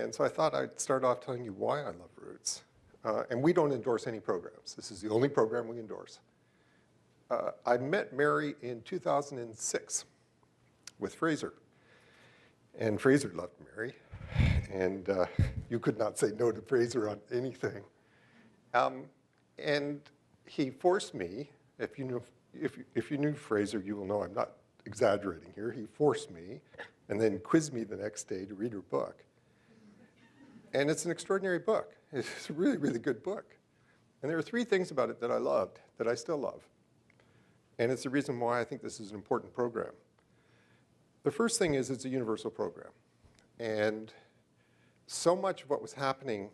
And so I thought I'd start off telling you why I love roots. And we don't endorse any programs. This is the only program we endorse. I met Mary in 2006 with Fraser. And Fraser loved Mary. And you could not say no to Fraser on anything. And he forced me, if you knew Fraser, you will know I'm not exaggerating here. He forced me and then quizzed me the next day to read her book. And it's an extraordinary book. It's a really, really good book. And there are three things about it that I loved, that I still love. And it's the reason why I think this is an important program. The first thing is it's a universal program. And so much of what was happening,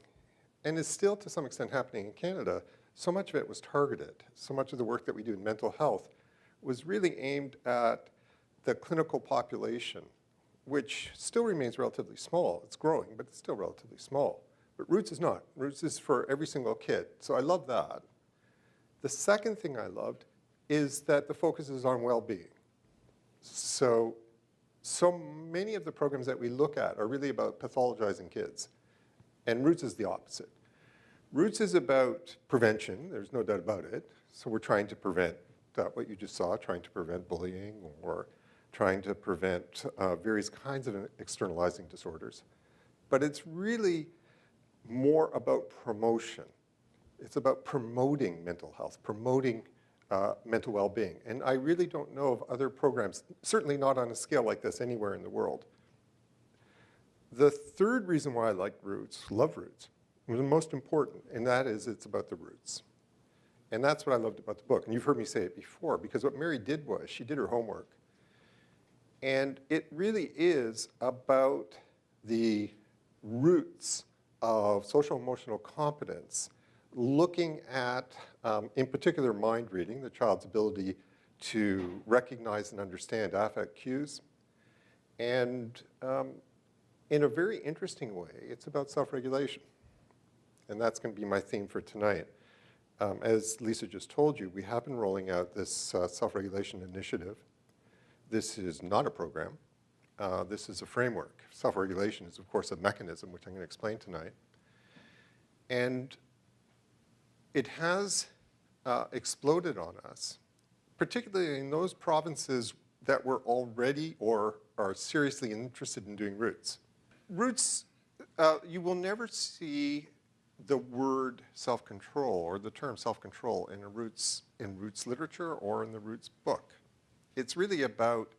and is still to some extent happening in Canada, so much of it was targeted. So much of the work that we do in mental health was really aimed at the clinical population, which still remains relatively small. It's growing, but it's still relatively small. But Roots is not. Roots is for every single kid. So I love that. The second thing I loved is that the focus is on well-being. So many of the programs that we look at are really about pathologizing kids. And Roots is the opposite. Roots is about prevention. There's no doubt about it. So we're trying to prevent what you just saw, trying to prevent bullying or trying to prevent various kinds of externalizing disorders. But it's really more about promotion. It's about promoting mental health, promoting mental well-being. And I really don't know of other programs, certainly not on a scale like this anywhere in the world. The third reason why I like Roots, love Roots, was the most important, and that is it's about the roots. And that's what I loved about the book. And you've heard me say it before, because what Mary did was she did her homework. And it really is about the roots of social emotional competence, looking at, in particular, mind reading, the child's ability to recognize and understand affect cues. And in a very interesting way, it's about self-regulation. And that's going to be my theme for tonight. As Lisa just told you, we have been rolling out this self-regulation initiative. This is not a program. This is a framework. Self-regulation is, of course, a mechanism, which I'm going to explain tonight. And it has exploded on us, particularly in those provinces that were already or are seriously interested in doing Roots. Roots, you will never see the word self-control or the term self-control in Roots literature or in the Roots book. It's really about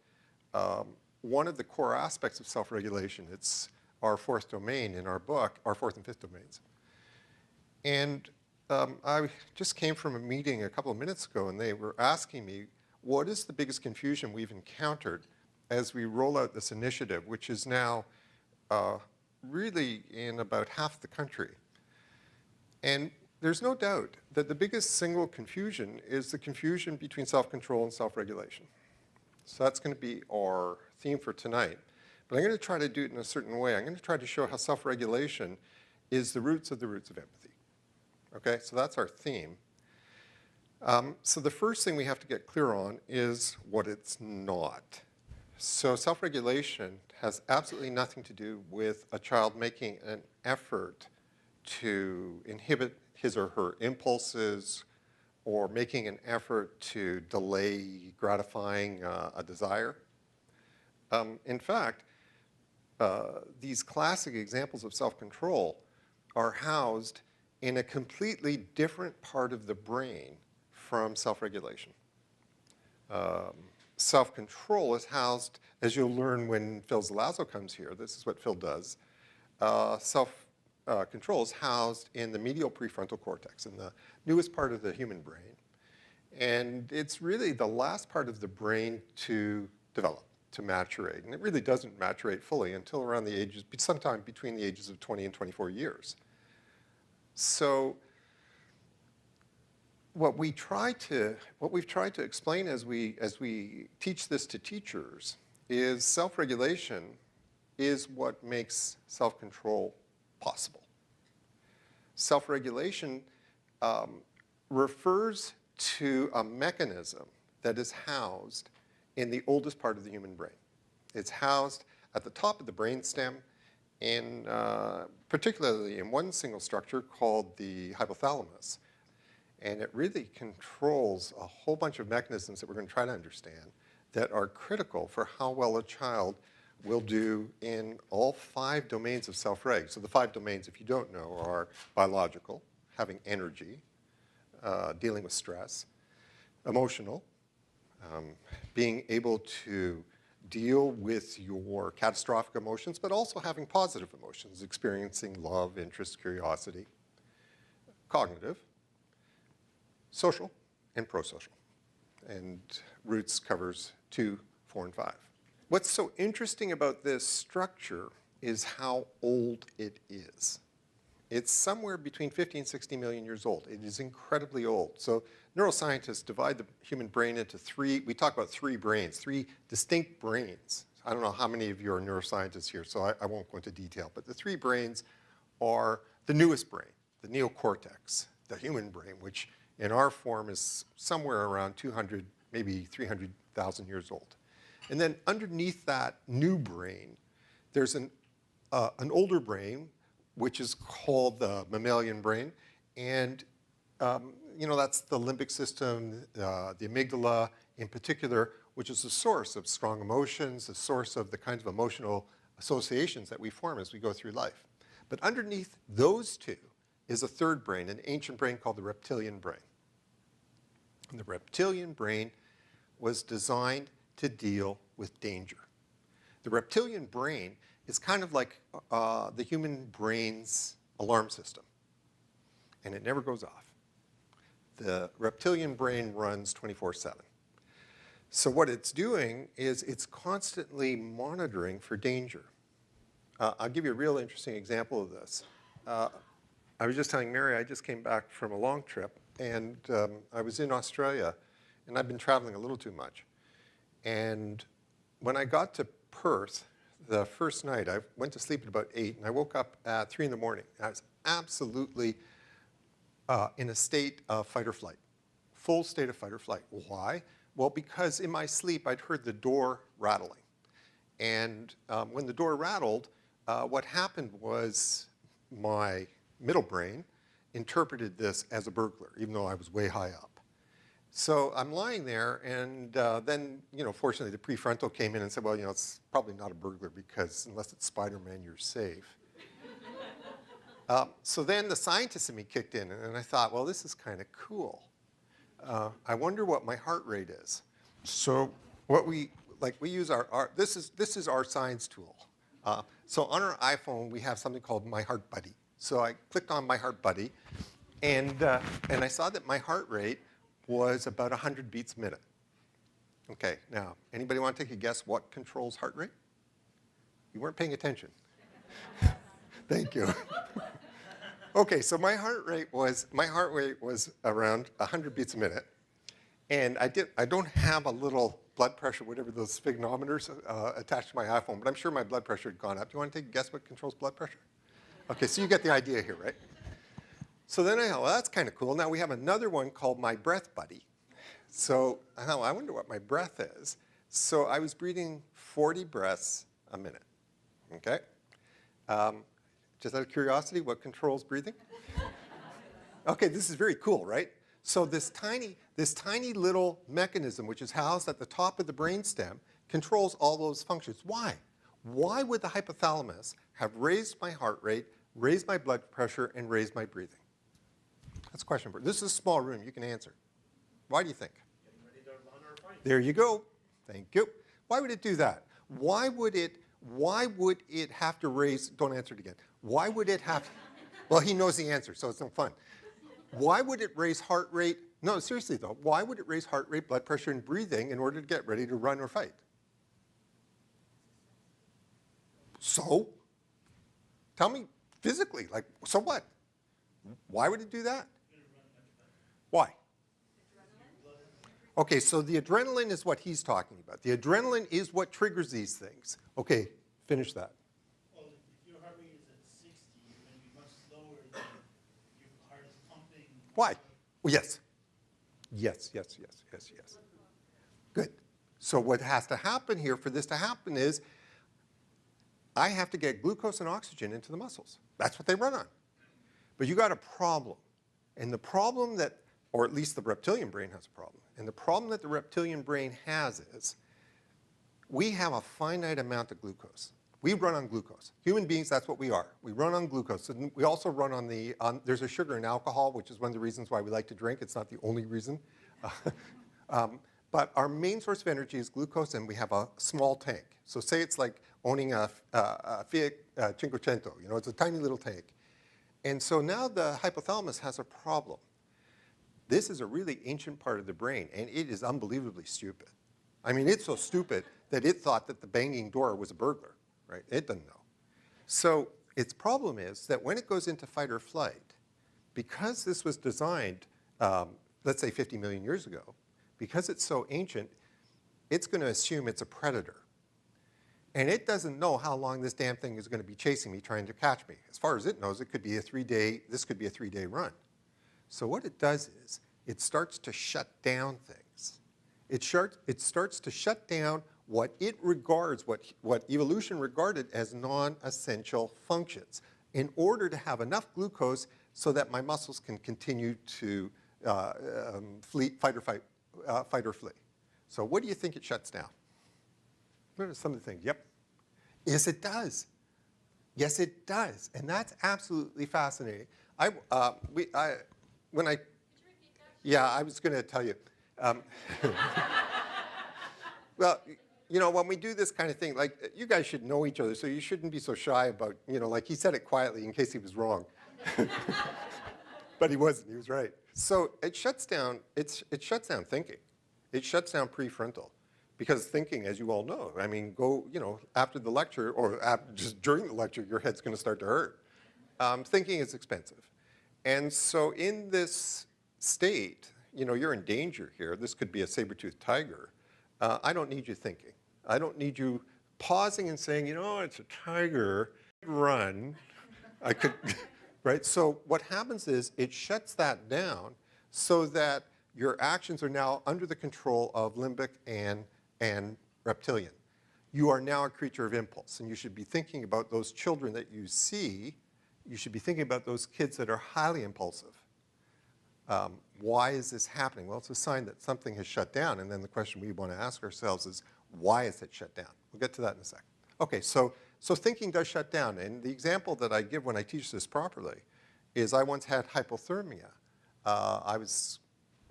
one of the core aspects of self-regulation. It's our fourth domain in our book, our fourth and fifth domains. And I just came from a meeting a couple of minutes ago, and they were asking me, what is the biggest confusion we've encountered as we roll out this initiative, which is now really in about half the country. And there's no doubt that the biggest single confusion is the confusion between self-control and self-regulation. So that's going to be our theme for tonight. But I'm going to try to do it in a certain way. I'm going to try to show how self-regulation is the roots of empathy. Okay, so that's our theme. So the first thing we have to get clear on is what it's not. So self-regulation has absolutely nothing to do with a child making an effort to inhibit his or her impulses or making an effort to delay gratifying a desire. In fact, these classic examples of self-control are housed in a completely different part of the brain from self-regulation. Self-control is housed, as you'll learn when Phil Zalazzo comes here, this is what Phil does, self-control is housed in the medial prefrontal cortex, in the newest part of the human brain. And it's really the last part of the brain to develop, to maturate. And it really doesn't maturate fully until around the ages, sometime between the ages of 20 and 24 years. So what we've tried to explain as we teach this to teachers is self-regulation is what makes self-control possible. Self-regulation refers to a mechanism that is housed in the oldest part of the human brain. It's housed at the top of the brainstem, particularly in one single structure called the hypothalamus. And it really controls a whole bunch of mechanisms that we're going to try to understand that are critical for how well a child will do in all 5 domains of self-reg. So the 5 domains, if you don't know, are biological, having energy, dealing with stress, emotional, being able to deal with your catastrophic emotions, but also having positive emotions, experiencing love, interest, curiosity, cognitive, social, and prosocial. And Roots covers 2, 4, and 5. What's so interesting about this structure is how old it is. It's somewhere between 50 and 60 million years old. It is incredibly old. So neuroscientists divide the human brain into 3, we talk about 3 brains, 3 distinct brains. I don't know how many of you are neuroscientists here, so I won't go into detail. But the 3 brains are the newest brain, the neocortex, the human brain, which in our form is somewhere around 200, maybe 300,000 years old. And then underneath that new brain, there's an older brain, which is called the mammalian brain. And that's the limbic system, the amygdala in particular, which is the source of strong emotions, the source of the kinds of emotional associations that we form as we go through life. But underneath those 2 is a 3rd brain, an ancient brain called the reptilian brain. And the reptilian brain was designed to deal with danger. The reptilian brain is kind of like the human brain's alarm system, and it never goes off. The reptilian brain runs 24/7. So what it's doing is it's constantly monitoring for danger. I'll give you a real interesting example of this. I was just telling Mary, I just came back from a long trip, and I was in Australia, and I've been traveling a little too much. And when I got to Perth, the first night, I went to sleep at about 8, and I woke up at 3 in the morning. I was absolutely in a state of fight or flight, full state of fight or flight. Why? Well, because in my sleep, I'd heard the door rattling. And when the door rattled, what happened was my middle brain interpreted this as a burglar, even though I was way high up. So I'm lying there, and then, fortunately, the prefrontal came in and said, well, it's probably not a burglar because unless it's Spider-Man, you're safe. So then the scientist in me kicked in, and I thought, well, this is kind of cool. I wonder what my heart rate is. So what we use this is our science tool. So on our iPhone, we have something called My Heart Buddy. So I clicked on My Heart Buddy, and I saw that my heart rate was about 100 beats a minute. Okay, now, anybody want to take a guess what controls heart rate? You weren't paying attention. Thank you. Okay, so my heart rate was around 100 beats a minute, and I don't have a little blood pressure, whatever those sphygmometers attached to my iPhone, but I'm sure my blood pressure had gone up. Do you want to take a guess what controls blood pressure? Okay, so you get the idea here, right? So then I thought, well, that's kind of cool. Now we have another one called My Breath Buddy. So I wonder what my breath is. So I was breathing 40 breaths a minute, okay? Just out of curiosity, what controls breathing? Okay, this is very cool, right? So this tiny little mechanism, which is housed at the top of the brainstem, controls all those functions. Why? Why would the hypothalamus have raised my heart rate, raised my blood pressure, and raised my breathing? That's a question for you. This is a small room. You can answer. Why do you think? Getting ready to run or fight. There you go. Thank you. Why would it do that? Why would it have to raise, don't answer it again. Why would it have, well, he knows the answer, so it's no fun. Why would it raise heart rate? No, seriously though, why would it raise heart rate, blood pressure, and breathing in order to get ready to run or fight? So? Tell me physically, so what? Why would it do that? Why? Okay, so the adrenaline is what he's talking about. The adrenaline is what triggers these things. Okay, finish that. Well, if your heart rate is at 60, you're going to be much slower than if your heart is pumping. Why? Well, yes. Yes. Good. So what has to happen here for this to happen is I have to get glucose and oxygen into the muscles. That's what they run on. But you got a problem. And the problem that, or at least the reptilian brain has a problem. And the problem that the reptilian brain has is we have a finite amount of glucose. We run on glucose. Human beings, that's what we are. We run on glucose. And we also run on the, there's a sugar in alcohol, which is one of the reasons why we like to drink. It's not the only reason. But our main source of energy is glucose, and we have a small tank. So say it's like owning a Fiat Cinquecento. You know, it's a tiny little tank. And so now the hypothalamus has a problem. This is a really ancient part of the brain, and it is unbelievably stupid. I mean, it's so stupid that it thought that the banging door was a burglar, right? It doesn't know. So its problem is that when it goes into fight or flight, because this was designed, let's say 50 million years ago, because it's so ancient, it's going to assume it's a predator. And it doesn't know how long this damn thing is going to be chasing me, trying to catch me. As far as it knows, it could be a 3-day, this could be a 3-day run. So what it does is it starts to shut down things. It starts to shut down what it regards, what evolution regarded as non-essential functions in order to have enough glucose so that my muscles can continue to fight or flee. So what do you think it shuts down? What are some of the things? Yep. Yes, it does. Yes, it does. And that's absolutely fascinating. Yeah, I was going to tell you. Well, you know, when we do this kind of thing, like, you guys should know each other, so you shouldn't be so shy about, you know, like he said it quietly in case he was wrong. But he wasn't, he was right. So it shuts down, it shuts down thinking. It shuts down prefrontal. Because thinking, as you all know, I mean, go, you know, after the lecture or just during the lecture, your head's going to start to hurt. Thinking is expensive. And so in this state, you know, you're in danger here. This could be a saber-toothed tiger. I don't need you thinking. I don't need you pausing and saying, you know, it's a tiger, run. I could, right? So what happens is it shuts that down so that your actions are now under the control of limbic and reptilian. You are now a creature of impulse, and you should be thinking about those children that you see. You should be thinking about those kids that are highly impulsive. Why is this happening? Well, it's a sign that something has shut down, and then the question we want to ask ourselves is, why is it shut down? We'll get to that in a second. Okay, so thinking does shut down, and the example that I give when I teach this properly is I once had hypothermia. I was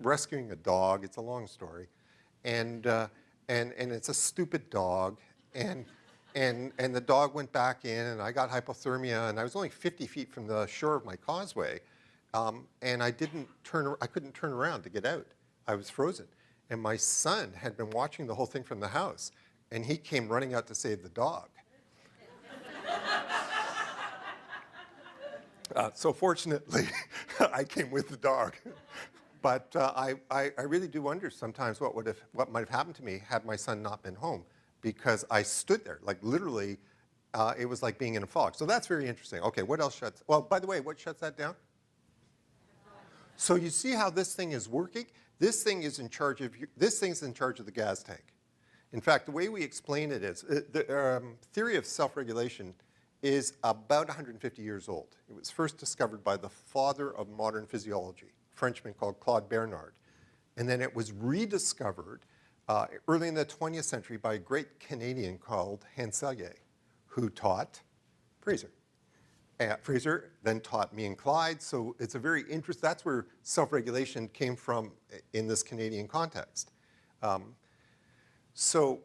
rescuing a dog. It's a long story, and it's a stupid dog, and the dog went back in, and I got hypothermia, and I was only 50 feet from the shore of my causeway, and I couldn't turn around to get out. I was frozen, and my son had been watching the whole thing from the house, and he came running out to save the dog. So fortunately, I came with the dog. But I really do wonder sometimes what might have happened to me had my son not been home, because I stood there, like literally, it was like being in a fog. So that's very interesting. Okay, what else shuts? Well, by the way, what shuts that down? So you see how this thing is working? This thing is in charge of the gas tank. In fact, the way we explain it is the theory of self-regulation is about 150 years old. It was first discovered by the father of modern physiology, a Frenchman called Claude Bernard. And then it was rediscovered early in the 20th century by a great Canadian called Hans Selye, who taught Fraser. Fraser then taught me and Clyde, so it's a very interesting, that's where self-regulation came from in this Canadian context. So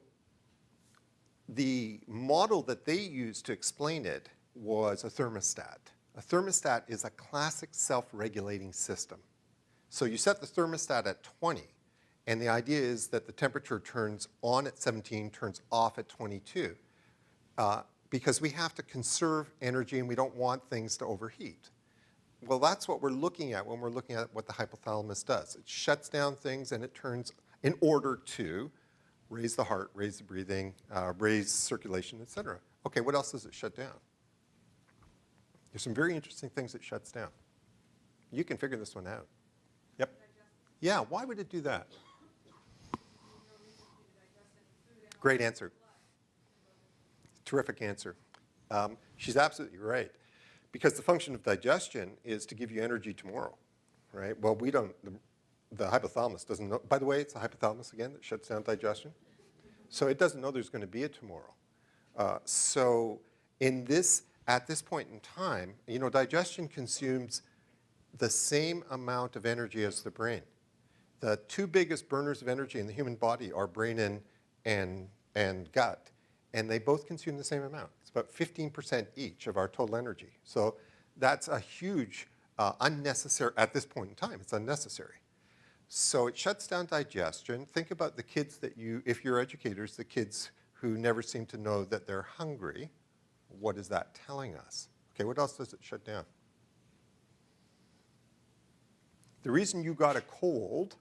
the model that they used to explain it was a thermostat. A thermostat is a classic self-regulating system. So you set the thermostat at 20, and the idea is that the temperature turns on at 17, turns off at 22. Because we have to conserve energy and we don't want things to overheat. Well, that's what we're looking at when we're looking at what the hypothalamus does. It shuts down things and it turns in order to raise the heart, raise the breathing, raise circulation, et cetera. Okay, what else does it shut down? There's some very interesting things it shuts down. You can figure this one out. Yep. Yeah, why would it do that? Great answer. Terrific answer. She's absolutely right. Because the function of digestion is to give you energy tomorrow, right? Well, we don't, the hypothalamus doesn't know. By the way, it's the hypothalamus again that shuts down digestion. So it doesn't know there's going to be a tomorrow. So at this point in time, digestion consumes the same amount of energy as the brain. The two biggest burners of energy in the human body are brain and gut, and they both consume the same amount. It's about 15% each of our total energy. So that's a huge unnecessary, at this point in time, it's unnecessary. So it shuts down digestion. Think about the kids if you're educators, the kids who never seem to know that they're hungry. What is that telling us? Okay, what else does it shut down? The reason you got a cold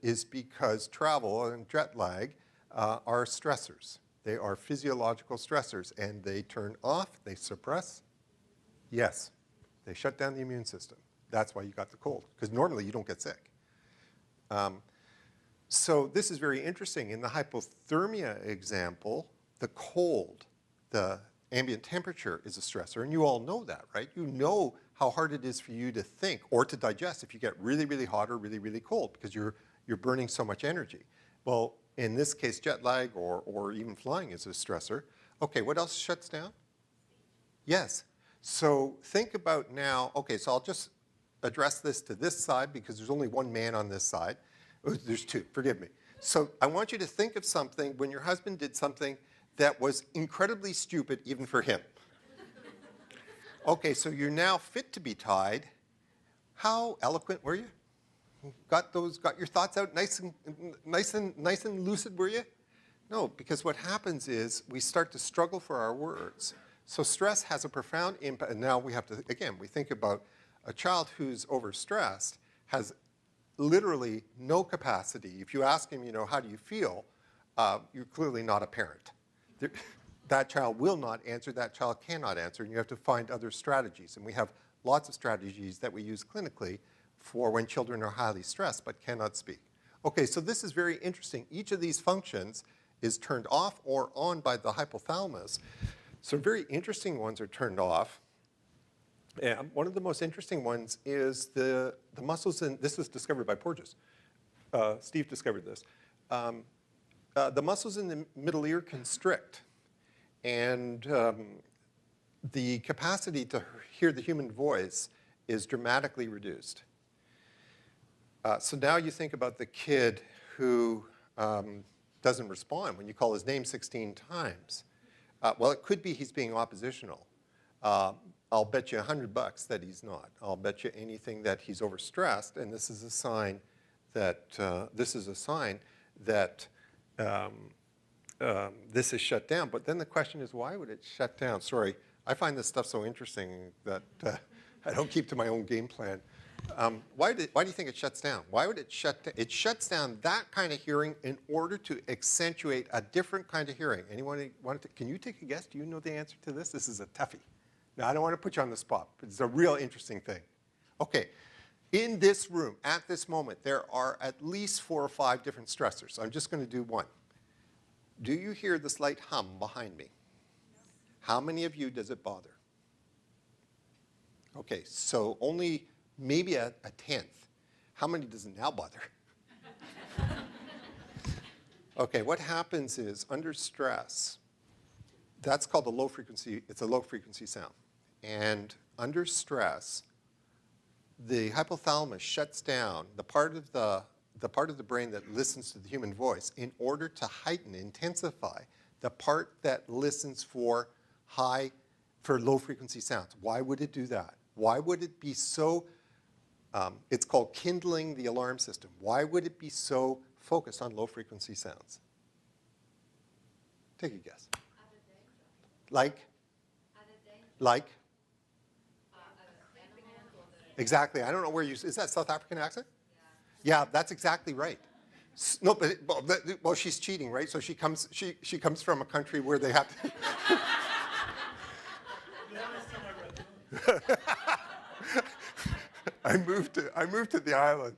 is because travel and jet lag are stressors. They are physiological stressors, and they turn off, they suppress. Yes, they shut down the immune system. That's why you got the cold, because normally you don't get sick. So this is very interesting. In the hypothermia example, the cold, the ambient temperature is a stressor, and you all know that, right? You know how hard it is for you to think or to digest if you get really, really hot or really, really cold, because you're burning so much energy. Well, in this case, jet lag or even flying is a stressor. Okay, what else shuts down? Yes. So think about now, okay, so I'll just address this to this side because there's only one man on this side. Oh, there's two, forgive me. So I want you to think of something when your husband did something that was incredibly stupid even for him. Okay, so you're now fit to be tied. How eloquent were you? Got your thoughts out nice and lucid, were you? No, because what happens is we start to struggle for our words. So stress has a profound impact. And now we have to, again, we think about a child who's overstressed has literally no capacity. If you ask him, how do you feel? You're clearly not a parent. That child will not answer, that child cannot answer, and you have to find other strategies. And we have lots of strategies that we use clinically for when children are highly stressed but cannot speak. Okay, so this is very interesting. Each of these functions is turned off or on by the hypothalamus. Some very interesting ones are turned off. And one of the most interesting ones is the muscles this was discovered by Porges. Steve discovered this. The muscles in the middle ear constrict. And the capacity to hear the human voice is dramatically reduced. So now you think about the kid who doesn't respond when you call his name 16 times. Well, it could be he's being oppositional. I'll bet you $100 that he's not. I'll bet you anything that he's overstressed, and this is a sign that this is shut down. But then the question is, why would it shut down? Sorry, I find this stuff so interesting that I don't keep to my own game plan. Why do you think it shuts down? Why would it shut down? It shuts down that kind of hearing in order to accentuate a different kind of hearing. Anyone want to? Can you take a guess? Do you know the answer to this? This is a toughie. Now, I don't want to put you on the spot, but it's a real interesting thing. Okay, in this room, at this moment, there are at least 4 or 5 different stressors. I'm just going to do one. Do you hear the slight hum behind me? How many of you does it bother? Okay, so only maybe a 10th. How many does it now bother? Okay, what happens is under stress, that's called a low frequency, it's a low frequency sound. And under stress, the hypothalamus shuts down the part of the brain that listens to the human voice in order to heighten, intensify the part that listens for low frequency sounds. Why would it do that? Why would it be so, it's called kindling the alarm system. Why would it be so focused on low frequency sounds? Take a guess. Like? Exactly. I don't know where is that South African accent? Yeah, that's exactly right. No, well, she's cheating, right? So she comes from a country where they have to. I moved to the island.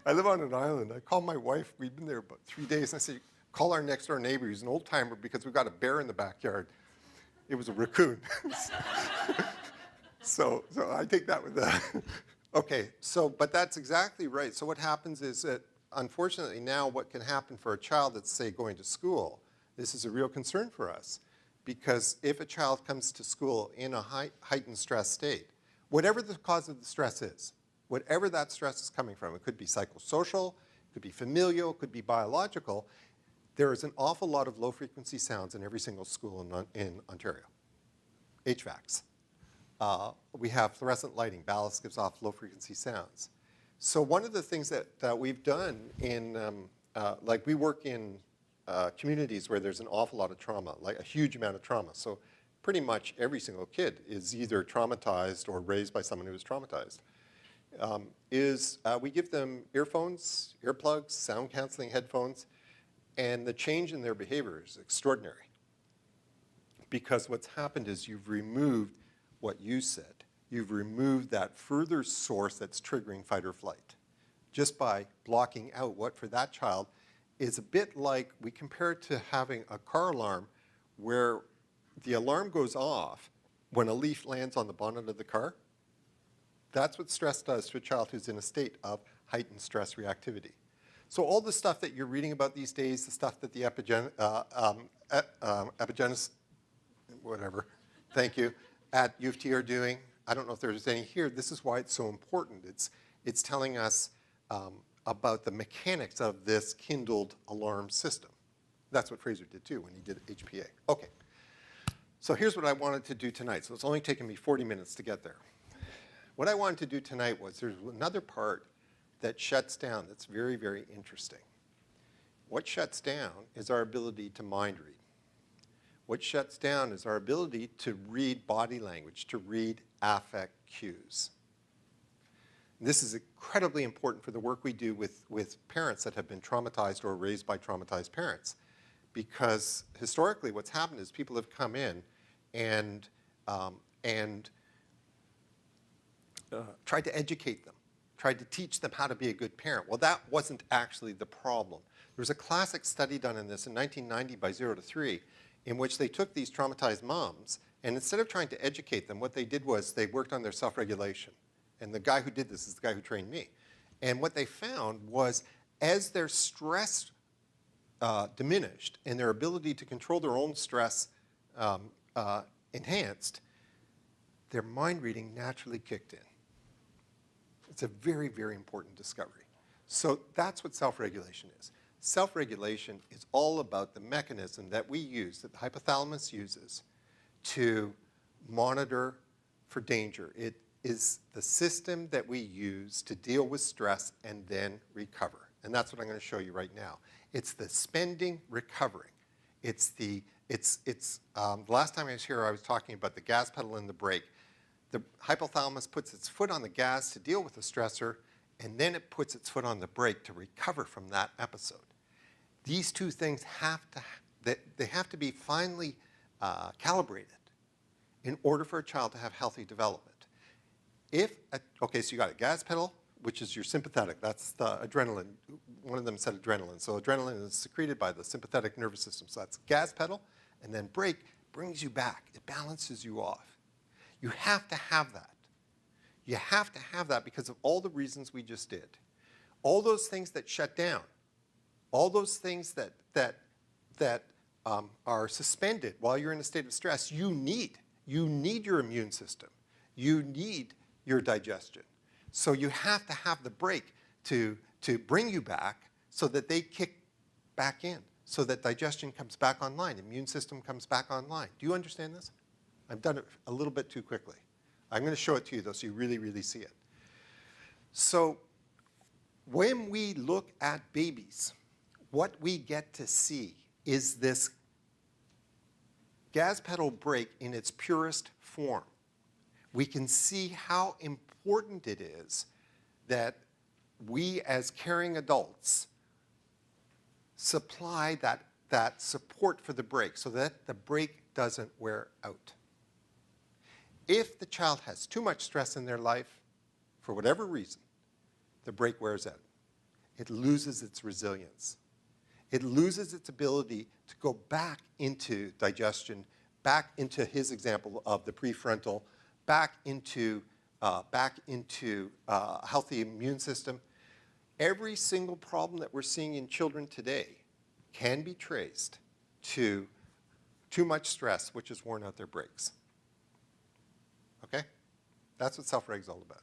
I live on an island. I called my wife. We'd been there about 3 days. And I said, call our next door neighbor, who's an old timer, because we've got a bear in the backyard. It was a raccoon. So I take that with that. Okay, but that's exactly right. So what happens is that, unfortunately, now what can happen for a child that's, say, going to school, this is a real concern for us. Because if a child comes to school in a heightened stress state, whatever the cause of the stress is, whatever that stress is coming from, it could be psychosocial, it could be familial, it could be biological, there is an awful lot of low-frequency sounds in every single school in Ontario. HVACs. We have fluorescent lighting. Ballast gives off low-frequency sounds. So one of the things that we've done in, like we work in communities where there's an awful lot of trauma, like a huge amount of trauma. So pretty much every single kid is either traumatized or raised by someone who is traumatized. We give them earphones, earplugs, sound canceling headphones, and the change in their behavior is extraordinary. Because what's happened is you've removed what you said. You've removed that further source that's triggering fight or flight. Just by blocking out what for that child is a bit like, we compare it to having a car alarm where the alarm goes off when a leaf lands on the bonnet of the car. That's what stress does to a child who's in a state of heightened stress reactivity. So all the stuff that you're reading about these days, the stuff that the epigenetics, whatever, thank you, at U of T are doing, I don't know if there's any here, this is why it's so important. It's telling us about the mechanics of this kindled alarm system. That's what Fraser did too when he did HPA. Okay, so here's what I wanted to do tonight. So it's only taken me 40 minutes to get there. What I wanted to do tonight was there's another part that shuts down that's very, very interesting. What shuts down is our ability to mind read. What shuts down is our ability to read body language, to read affect cues. This is incredibly important for the work we do with parents that have been traumatized or raised by traumatized parents. Because historically what's happened is people have come in and tried to educate them, tried to teach them how to be a good parent. Well, that wasn't actually the problem. There was a classic study done in this in 1990 by 0 to 3, in which they took these traumatized moms, and instead of trying to educate them, what they did was they worked on their self-regulation. And the guy who did this is the guy who trained me. And what they found was as their stress diminished and their ability to control their own stress enhanced, their mind reading naturally kicked in. It's a very, very important discovery. So that's what self-regulation is. Self-regulation is all about the mechanism that we use, that the hypothalamus uses, to monitor for danger. It is the system that we use to deal with stress and then recover. And that's what I'm going to show you right now. It's the spending, recovering. The last time I was here, I was talking about the gas pedal and the brake. The hypothalamus puts its foot on the gas to deal with the stressor, and then it puts its foot on the brake to recover from that episode. These two things have to be finely calibrated in order for a child to have healthy development. Okay, so you got a gas pedal, which is your sympathetic. That's the adrenaline. One of them said adrenaline. So adrenaline is secreted by the sympathetic nervous system. So that's gas pedal, and then brake brings you back. It balances you off. You have to have that. You have to have that because of all the reasons we just did. All those things that shut down, all those things that are suspended while you're in a state of stress, you need. You need your immune system. You need your digestion. So you have to have the brake to bring you back so that they kick back in, so that digestion comes back online, immune system comes back online. Do you understand this? I've done it a little bit too quickly. I'm going to show it to you, though, so you really, really see it. So when we look at babies, what we get to see is this gas pedal brake in its purest form. We can see how important it is that we as caring adults supply that support for the brake so that the brake doesn't wear out. If the child has too much stress in their life, for whatever reason, the brake wears out. It loses its resilience. it loses its ability to go back into digestion, back into his example of the prefrontal, back into healthy immune system. Every single problem that we're seeing in children today can be traced to too much stress, which has worn out their brakes. Okay? That's what self-reg is all about.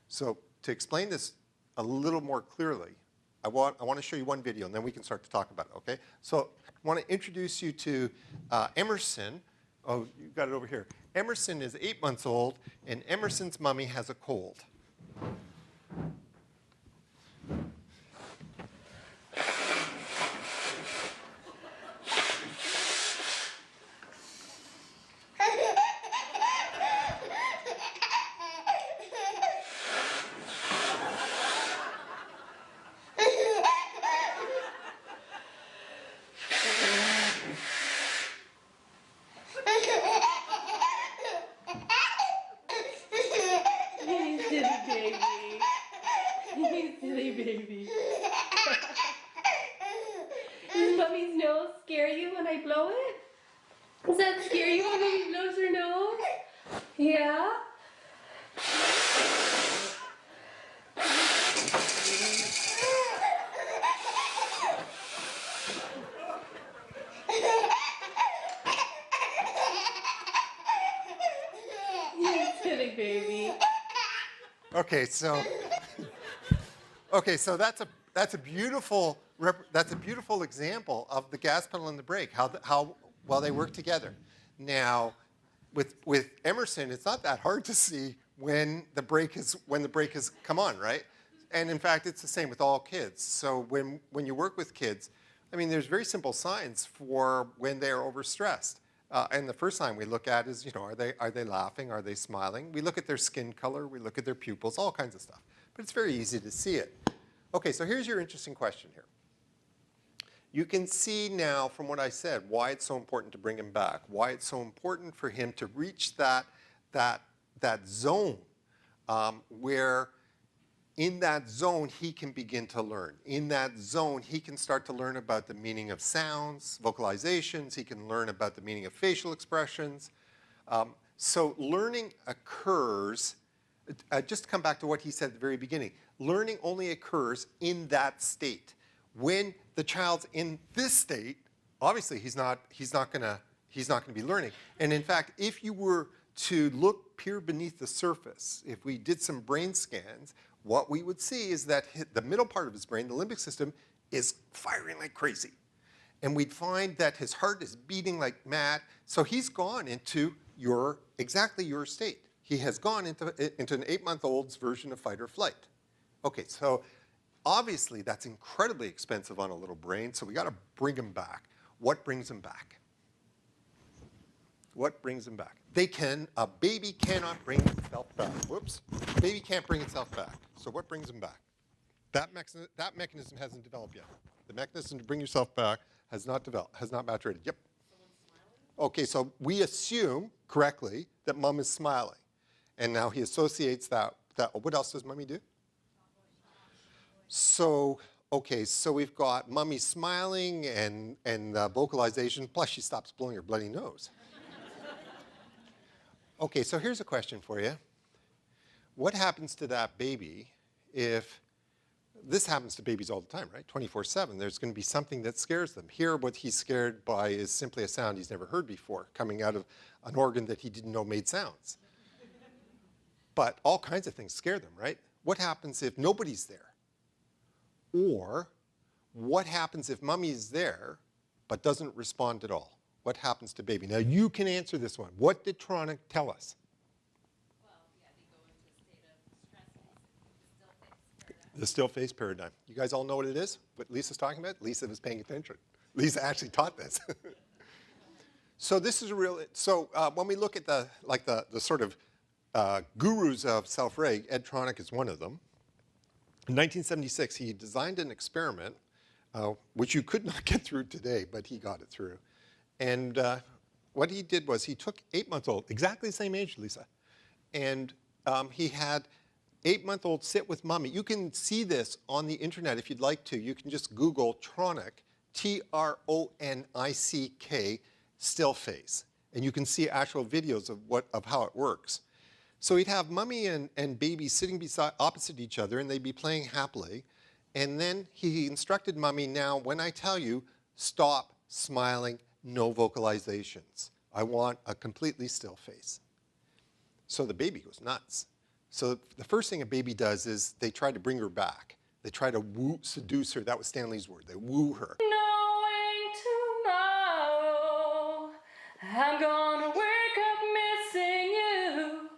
So to explain this a little more clearly, I want to show you one video, and then we can start to talk about it, okay? So I want to introduce you to Emerson. Oh, you got it over here. Emerson is 8 months old, and Emerson's mommy has a cold. Does mommy's nose scare you when I blow it? Does that scare you when mommy blows her nose? Yeah? You're kidding, baby. Okay, so that's a beautiful example of the gas pedal and the brake, how well they work together. Now, with Emerson, it's not that hard to see when the brake has come on, right? And in fact, it's the same with all kids. So when you work with kids, I mean, there's very simple signs for when they're overstressed. And the first sign we look at is, are they laughing? Are they smiling? We look at their skin color. We look at their pupils, all kinds of stuff. But it's very easy to see it. Okay, so here's your interesting question here. You can see now from what I said why it's so important to bring him back, why it's so important for him to reach that zone where in that zone he can begin to learn. In that zone he can start to learn about the meaning of sounds, vocalizations. He can learn about the meaning of facial expressions. So learning occurs, just to come back to what he said at the very beginning, learning only occurs in that state. When the child's in this state, obviously he's not going to be learning. And in fact, if you were to peer beneath the surface, if we did some brain scans, what we would see is that the middle part of his brain, the limbic system, is firing like crazy. And we'd find that his heart is beating like mad. So he's gone into exactly your state. He has gone into an 8-month-old's version of fight or flight. Okay, so obviously that's incredibly expensive on a little brain, so we got to bring him back. What brings him back? What brings him back? A baby cannot bring itself back. Whoops. Baby can't bring itself back. So what brings him back? That mechanism hasn't developed yet. The mechanism to bring yourself back has not developed, has not maturated. Yep. Okay, so we assume correctly that mom is smiling. And now he associates that what else does mommy do? So, okay, so we've got mommy smiling and vocalization, plus she stops blowing her bloody nose. Okay, so here's a question for you. What happens to that baby if, this happens to babies all the time, right? 24/7, there's going to be something that scares them. Here, what he's scared by is simply a sound he's never heard before, coming out of an organ that he didn't know made sounds. But all kinds of things scare them, right? What happens if nobody's there? Or what happens if mommy's there but doesn't respond at all? What happens to baby? Now you can answer this one. What did Tronick tell us? Well, yeah, they go into a state of stress, The still face paradigm. You guys all know what it is? What Lisa's talking about? Lisa was paying attention. Lisa actually taught this. So this is a real, when we look at the sort of gurus of self-reg, Ed Tronick is one of them. In 1976, he designed an experiment, which you could not get through today, but he got it through. And what he did was he took 8-month-old, exactly the same age, Lisa, and he had 8-month-old sit with mommy. You can see this on the internet if you'd like to. You can just Google Tronick, T-R-O-N-I-C-K, still phase. And you can see actual videos of how it works. So he'd have mommy and baby sitting opposite each other, and they'd be playing happily. And then he instructed mommy, now, when I tell you, stop smiling, no vocalizations. I want a completely still face. So the baby goes nuts. So the first thing a baby does is they try to bring her back. They try to seduce her. That was Stanley's word. They woo her. Knowing tomorrow I'm gonna wake up missing you.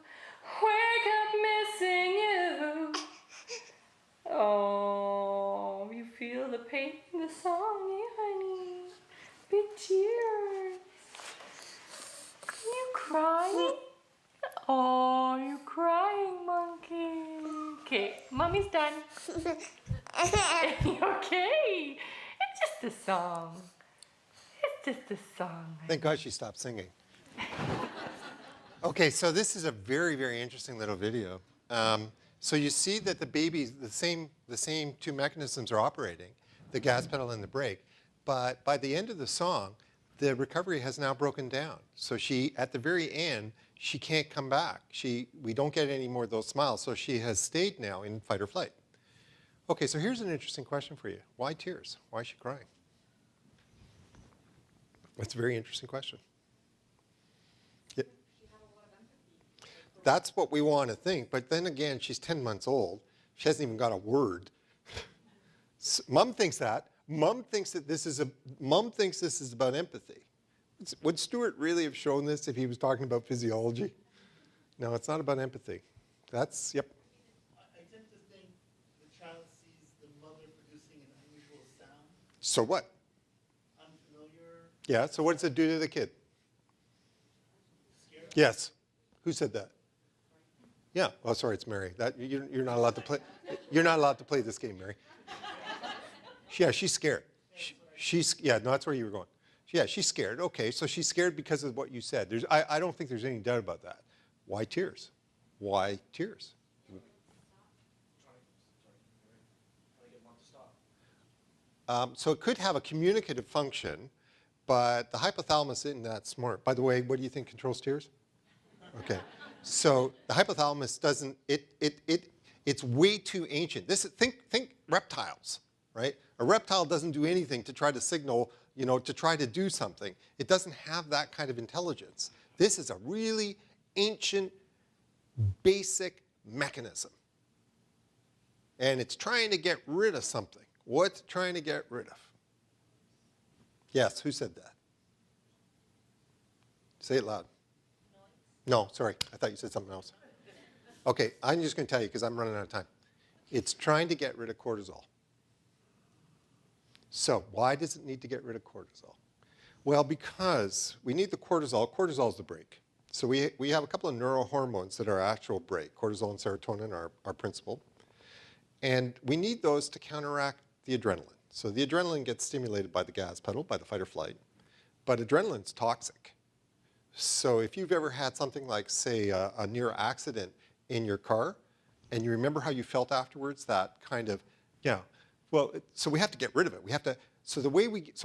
Wake up missing you. Oh, you feel the pain in the song, yeah, honey. Big tears. You crying? Oh, you crying, monkey. Okay, mommy's done. You okay? It's just a song. It's just a song. Thank God she stopped singing. Okay, so this is a very, very interesting little video. So you see that the babies, the same two mechanisms are operating, the gas pedal and the brake. But by the end of the song, the recovery has now broken down. So she, at the very end, she can't come back. We don't get any more of those smiles. So she has stayed now in fight or flight. Okay, so here's an interesting question for you. Why tears? Why is she crying? That's a very interesting question. Yeah. That's what we want to think, but then again, she's 10 months old. She hasn't even got a word. Mom thinks that. Mom thinks this is about empathy. Would Stuart really have shown this if he was talking about physiology? No, it's not about empathy. That's, yep. I tend to think the child sees the mother producing an unusual sound, So what? unfamiliar, Yeah, so what does it do to the kid? scary. Yes. Who said that? Yeah. Oh, sorry, it's Mary. You're not allowed to play. You're not allowed to play this game, Mary. Yeah, she's scared. Yeah, no, that's where you were going. Yeah, she's scared. Okay, so she's scared because of what you said. I don't think there's any doubt about that. Why tears? Why tears? So it could have a communicative function, but the hypothalamus isn't that smart. By the way, what do you think controls tears? Okay, so the hypothalamus doesn't. It's way too ancient. Think reptiles, right? A reptile doesn't do anything to try to signal, to try to do something. It doesn't have that kind of intelligence. This is a really ancient, basic mechanism. And it's trying to get rid of something. What's it trying to get rid of? Yes, who said that? Say it loud. No, sorry, I thought you said something else. Okay, I'm just going to tell you because I'm running out of time. It's trying to get rid of cortisol. So why does it need to get rid of cortisol? Well, because we need the cortisol. Cortisol is the brake. So we have a couple of neurohormones that are actual brake. Cortisol and serotonin are principal. And we need those to counteract the adrenaline. So the adrenaline gets stimulated by the gas pedal, by the fight or flight. But adrenaline's toxic. So if you've ever had something like, say, a near accident in your car, and you remember how you felt afterwards, that kind of, yeah. Well, so we have to get rid of it. We have to, so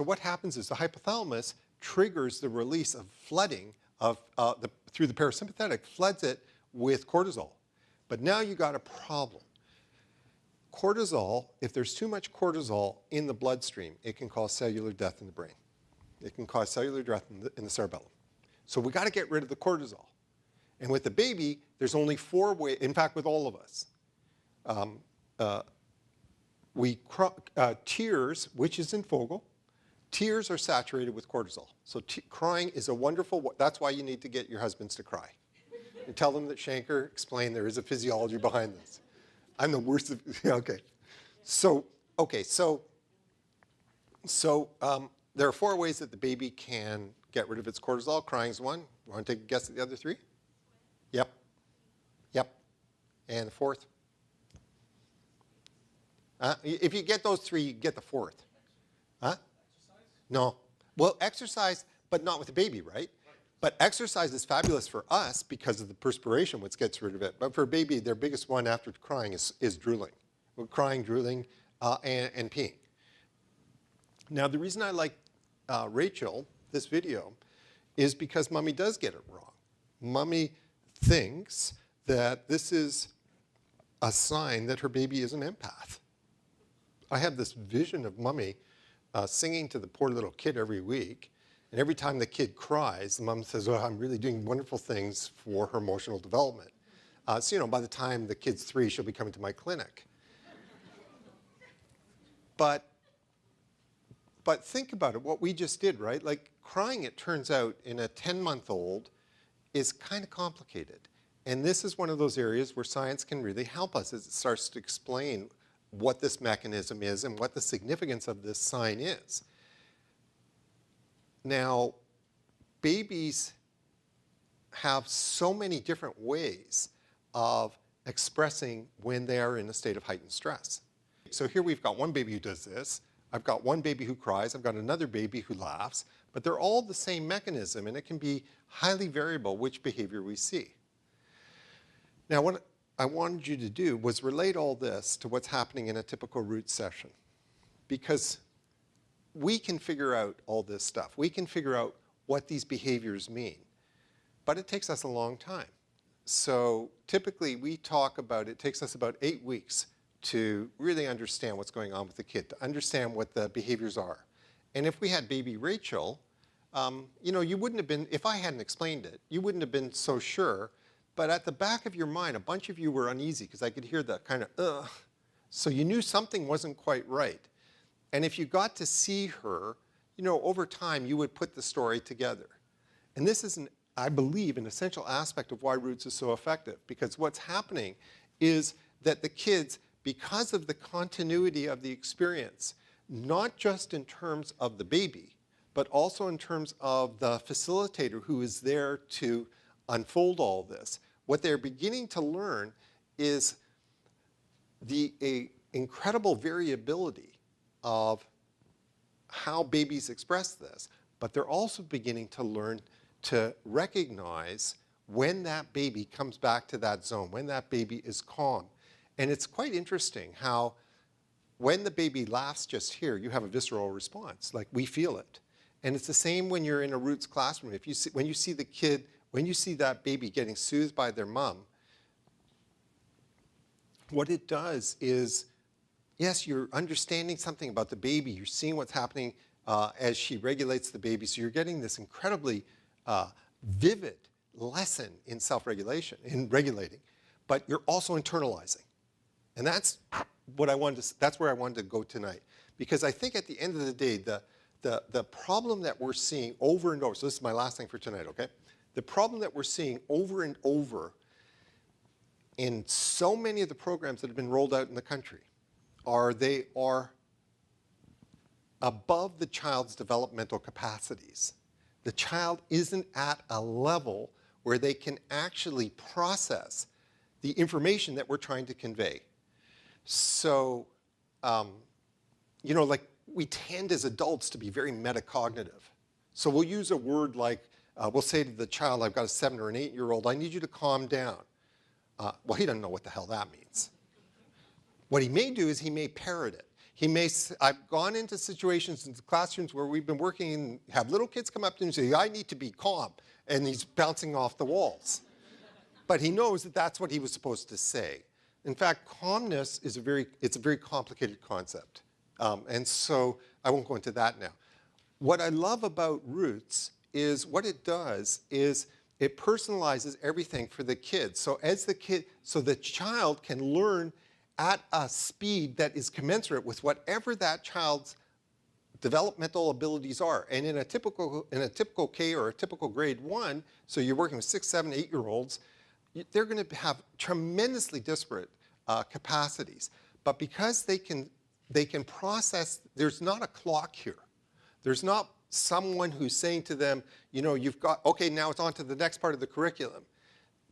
what happens is the hypothalamus triggers the release of flooding through the parasympathetic, floods it with cortisol. But now you got a problem. Cortisol, if there's too much cortisol in the bloodstream, it can cause cellular death in the brain. It can cause cellular death in the cerebellum. So we got to get rid of the cortisol. And with the baby, there's only 4 ways, in fact, with all of us. Tears, which is in Fogel, tears are saturated with cortisol. So crying is a wonderful, that's why you need to get your husbands to cry. And tell them that Shanker explained there is a physiology behind this. I'm the worst of, yeah, okay. So there are 4 ways that the baby can get rid of its cortisol. Crying is one. Want to take a guess at the other 3? Yep. And the 4th? If you get those 3, you get the 4th. Huh? Exercise? No. Well, exercise, but not with the baby, right? But exercise is fabulous for us because of the perspiration, which gets rid of it. But for a baby, their biggest one after crying is drooling. Well, crying, drooling, and peeing. Now, the reason I like Rachel, this video, is because Mummy does get it wrong. Mummy thinks that this is a sign that her baby is an empath. I have this vision of Mummy singing to the poor little kid every week, and every time the kid cries, the mom says, oh, I'm really doing wonderful things for her emotional development. So, you know, by the time the kid's 3, she'll be coming to my clinic. But think about it, what we just did, right? Like crying, it turns out, in a 10-month-old is kind of complicated. And this is one of those areas where science can really help us as it starts to explain what this mechanism is and what the significance of this sign is. Now, babies have so many different ways of expressing when they are in a state of heightened stress. So here we've got one baby who does this. I've got one baby who cries. I've got another baby who laughs. But they're all the same mechanism, and it can be highly variable which behavior we see. Now, what I wanted you to do was relate all this to what's happening in a typical root session. Because we can figure out all this stuff. We can figure out what these behaviors mean. But it takes us a long time. So typically, we talk about it takes us about 8 weeks to really understand what's going on with the kid, to understand what the behaviors are. And if we had baby Rachel, you know, you wouldn't have been, if I hadn't explained it, you wouldn't have been so sure. But at the back of your mind, a bunch of you were uneasy because I could hear the kind of, ugh. So you knew something wasn't quite right. And if you got to see her, you know, over time, you would put the story together. And this is, I believe, an essential aspect of why Roots is so effective. Because what's happening is that the kids, because of the continuity of the experience, not just in terms of the baby, but also in terms of the facilitator who is there to unfold all this, what they're beginning to learn is the incredible variability of how babies express this, but they're also beginning to learn to recognize when that baby comes back to that zone, when that baby is calm. And it's quite interesting how when the baby laughs just here, you have a visceral response, like we feel it. And it's the same when you're in a Roots classroom. If you see, when you see the kid, when you see that baby getting soothed by their mom, what it does is, yes, you're understanding something about the baby. You're seeing what's happening as she regulates the baby. So you're getting this incredibly vivid lesson in self-regulation, in regulating. But you're also internalizing. And that's what I wanted to, that's where I wanted to go tonight. Because I think at the end of the day, the problem that we're seeing over and over, so this is my last thing for tonight, okay? The problem that we're seeing over and over in so many of the programs that have been rolled out in the country are they are above the child's developmental capacities. The child isn't at a level where they can actually process the information that we're trying to convey. So, you know, like we tend as adults to be very metacognitive. So we'll use a word like, we'll say to the child, I've got a 7 or an 8-year-old, I need you to calm down. Well, he doesn't know what the hell that means. What he may do is he may parrot it. He may, I've gone into situations in classrooms where we've been working and have little kids come up to him and say, I need to be calm. And he's bouncing off the walls. But he knows that that's what he was supposed to say. In fact, calmness is it's a very complicated concept. And so I won't go into that now. What I love about Roots is what it does is it personalizes everything for the kid. So as the kid, so the child can learn at a speed that is commensurate with whatever that child's developmental abilities are. And in a typical K or a typical grade 1, so you're working with 6, 7, 8-year-olds, they're going to have tremendously disparate capacities. But because they can process, there's not a clock here. There's not someone who's saying to them, you know, you've got, okay, now it's on to the next part of the curriculum.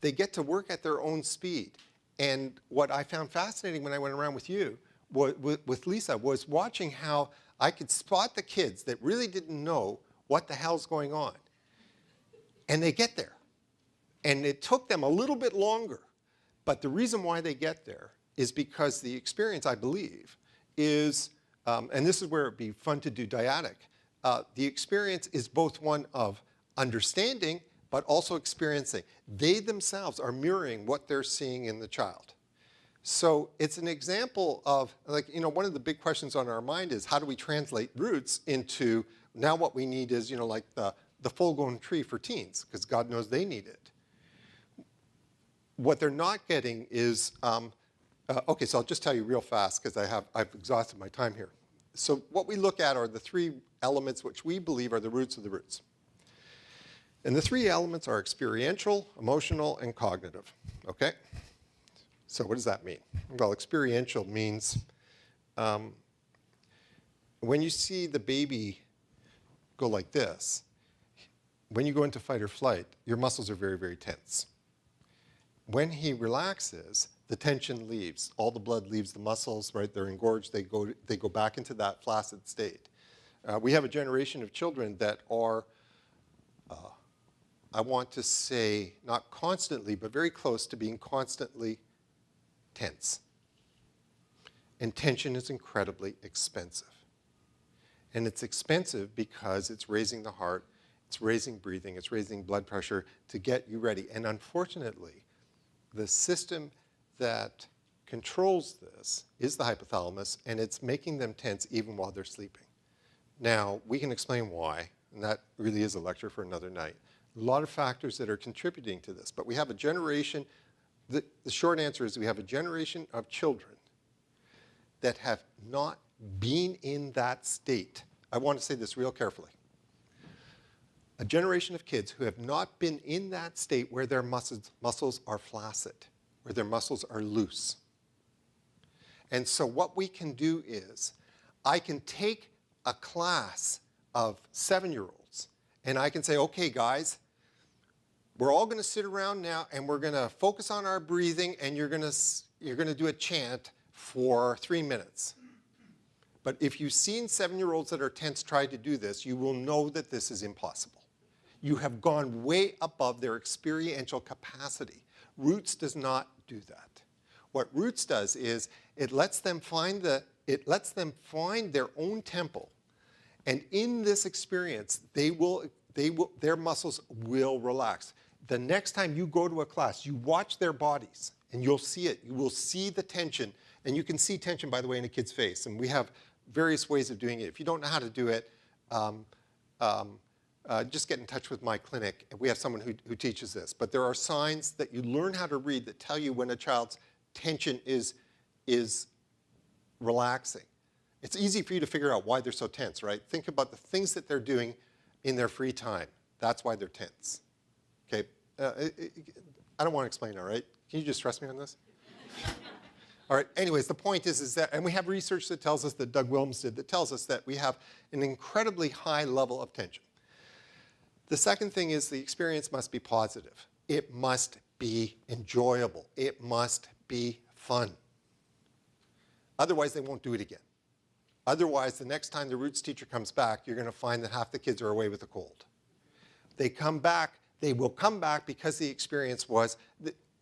They get to work at their own speed. And what I found fascinating when I went around with you, with Lisa, was watching how I could spot the kids that really didn't know what the hell's going on. And they get there. And it took them a little bit longer. But the reason why they get there is because the experience, I believe, is and this is where it'd be fun to do dyadic. The experience is both one of understanding, but also experiencing. They themselves are mirroring what they're seeing in the child. So it's an example of, like, one of the big questions on our mind is how do we translate roots into, now what we need is, like the full-grown tree for teens, because God knows they need it. What they're not getting is, okay, so I'll just tell you real fast, because I've exhausted my time here. So what we look at are the three elements which we believe are the roots of the roots. And the three elements are experiential, emotional, and cognitive, okay? So what does that mean? Well, experiential means when you see the baby go like this, when you go into fight or flight, your muscles are very, very tense. When he relaxes, the tension leaves. All the blood leaves the muscles, right? They're engorged. They go back into that flaccid state. We have a generation of children that are, I want to say, not constantly, but very close to being constantly tense. And tension is incredibly expensive. And it's expensive because it's raising the heart, it's raising breathing, it's raising blood pressure to get you ready. And unfortunately, the system that controls this is the hypothalamus, and it's making them tense even while they're sleeping. Now, we can explain why, and that really is a lecture for another night. A lot of factors that are contributing to this, but we have a generation. The short answer is we have a generation of children that have not been in that state. I want to say this real carefully. A generation of kids who have not been in that state where their muscles are flaccid, where their muscles are loose. And so what we can do is, I can take a class of 7-year-olds and I can say, okay guys, we're all going to sit around now and we're going to focus on our breathing, and you're going to do a chant for 3 minutes. But if you've seen 7-year-olds that are tense try to do this, you will know that this is impossible. You have gone way above their experiential capacity. Roots does not do that. What Roots does is it lets them find their own tempo, and in this experience, their muscles will relax. The next time you go to a class, you watch their bodies, and you'll see it. You will see the tension, and you can see tension, by the way, in a kid's face. And we have various ways of doing it. If you don't know how to do it, just get in touch with my clinic. We have someone who teaches this. But there are signs that you learn how to read that tell you when a child's tension is relaxing. It's easy for you to figure out why they're so tense, right? Think about the things that they're doing in their free time. That's why they're tense. Okay? I don't want to explain, all right? Can you just trust me on this? All right, anyways, the point is that, and we have research that tells us, that Doug Williams did, that tells us that we have an incredibly high level of tension. The second thing is the experience must be positive. It must be enjoyable. It must be fun. Otherwise, they won't do it again. Otherwise, the next time the Roots teacher comes back, you're going to find that half the kids are away with a cold. They come back, they will come back because the experience was,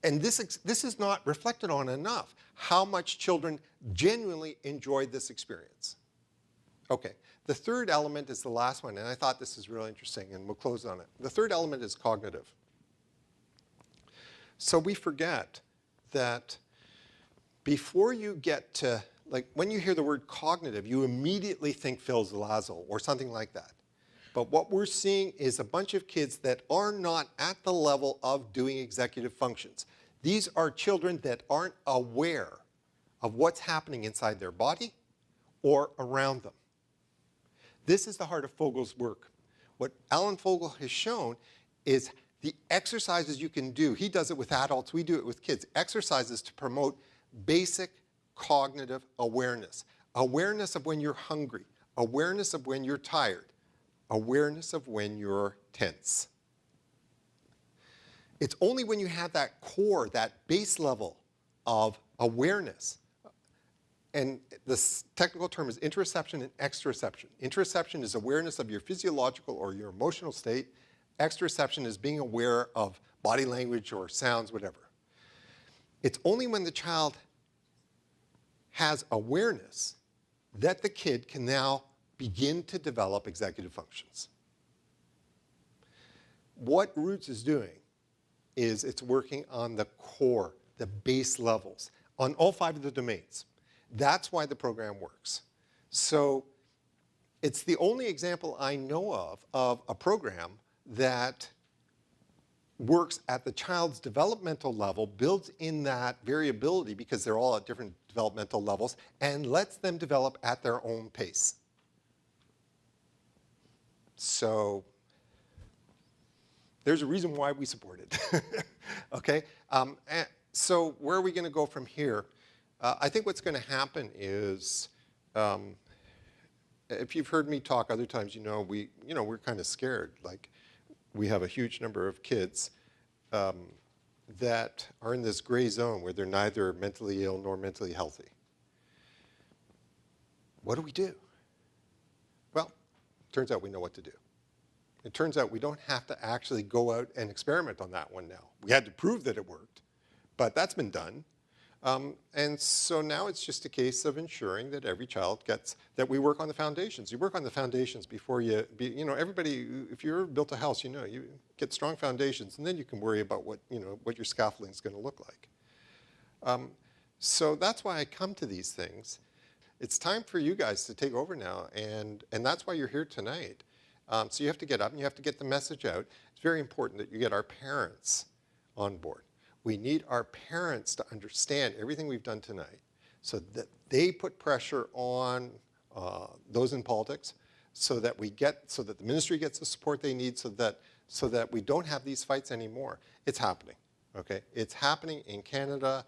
and this is not reflected on enough, how much children genuinely enjoyed this experience. Okay, the third element is the last one, and I thought this is really interesting, and we'll close on it. The third element is cognitive. So we forget that before you get to, like, when you hear the word cognitive, you immediately think Phil Zelazo or something like that. But what we're seeing is a bunch of kids that are not at the level of doing executive functions. These are children that aren't aware of what's happening inside their body or around them. This is the heart of Fogel's work. What Alan Fogel has shown is the exercises you can do. He does it with adults, we do it with kids. Exercises to promote basic cognitive awareness. Awareness of when you're hungry. Awareness of when you're tired. Awareness of when you're tense. It's only when you have that core, that base level of awareness. And the technical term is interoception and exteroception. Interoception is awareness of your physiological or your emotional state. Exteroception is being aware of body language or sounds, whatever. It's only when the child has awareness that the kid can now begin to develop executive functions. What Roots is doing is it's working on the core, the base levels, on all 5 of the domains. That's why the program works. So it's the only example I know of a program that works at the child's developmental level, builds in that variability because they're all at different developmental levels, and lets them develop at their own pace. So there's a reason why we support it. Okay? So where are we going to go from here? I think what's going to happen is, if you've heard me talk other times, we're kind of scared. Like, we have a huge number of kids that are in this gray zone where they're neither mentally ill nor mentally healthy. What do we do? Well, it turns out we know what to do. It turns out we don't have to actually go out and experiment on that one now. We had to prove that it worked, but that's been done. And so now it's just a case of ensuring that every child gets, that we work on the foundations. You work on the foundations before everybody, if you ever built a house, you get strong foundations, and then you can worry about what your scaffolding is going to look like. So that's why I come to these things. It's time for you guys to take over now, and that's why you're here tonight. So you have to get up and you have to get the message out. It's very important that you get our parents on board. We need our parents to understand everything we've done tonight so that they put pressure on those in politics, so that the ministry gets the support they need, so that we don't have these fights anymore. It's happening, okay? It's happening in Canada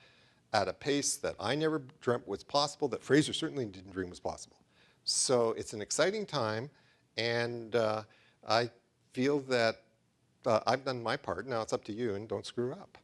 at a pace that I never dreamt was possible, that Fraser certainly didn't dream was possible. So it's an exciting time, and I feel that I've done my part. Now it's up to you, and don't screw up.